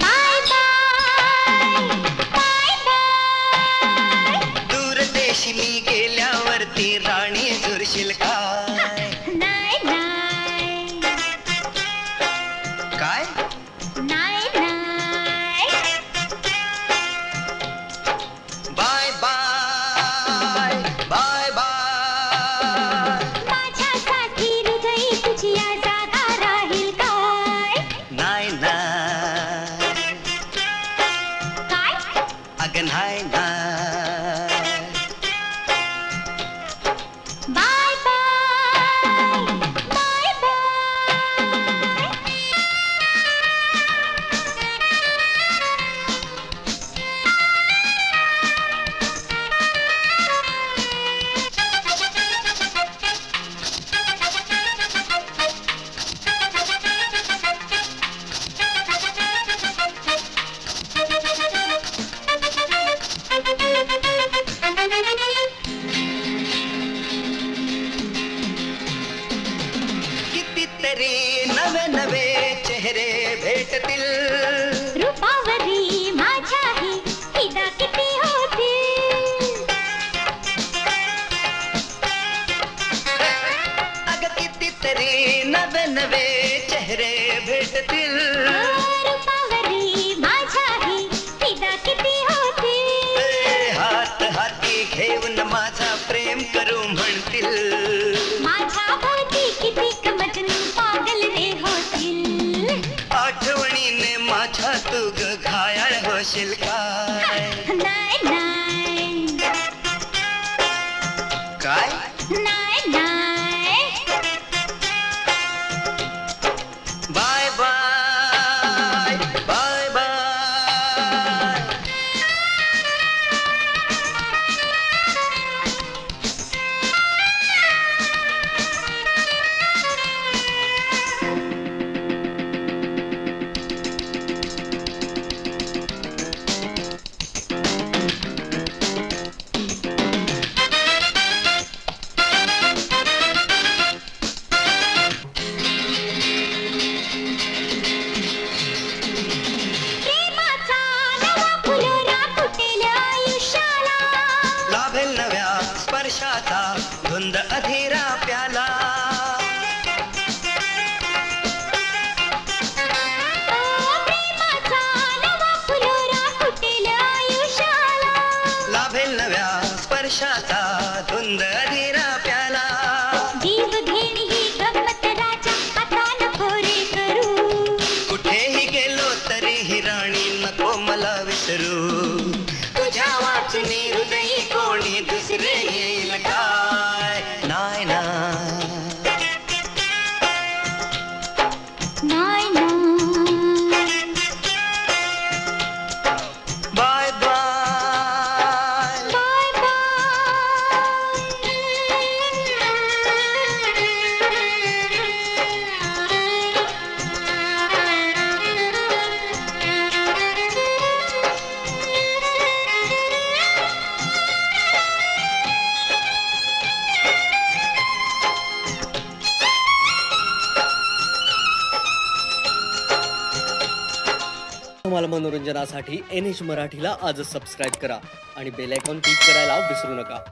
Bye bye bye bye. दूर देशी मी गेल्यावरती राणी झुरशील काय? नाही नाही काय? नाही नाही. Bye bye bye bye. माझ्यासाठी हृदय तुझी जागा राहील काय? नाही नाही काय? अगं नाही नाही. Bye bye bye bye. कितीतरी नवे नवे चेहरे भेटतील. रूपावरी माझ्याही फिदा किती होतील. अगं कितीतरी नवे नवे चेहरे भेटतील. रूपावरी माझ्याही फिदा किती होतील. हात हाती घेऊन माझा प्रेम करू म्हणतील. माझ्या भोवती किती मजनू पागल रे होतील. आठवणीने माझ्या तू ग घायाळ होशील काय? नाही नाही काय? नाही नाही. Bye bye bye bye. प्रेमाचा नवा फुलोरा फुटेल आयुष्याला. लाभेल नव्या स्पर्शाचा धुंद अधीरा प्याला. प्रेमाचा नवा फुलोरा फुटेल आयुष्याला. लाभेल नव्या स्पर्शाचा धुंद अधीरा प्याला. जीव घेण ही गंमत राजा आता नको रे करू. कुठेही गेलो तरीही राणी नको मला विसरू. तुझ्या वाचनी हृदयी कोणी दुसरे येईल काय? नाही ना. नाही ना. बाय बाय बाय तुम्हाला मनोरंजनासाठी NH मराठीला आजच सबस्क्राईब करा आणि बेल आयकॉन क्लिक करायला विसरू नका.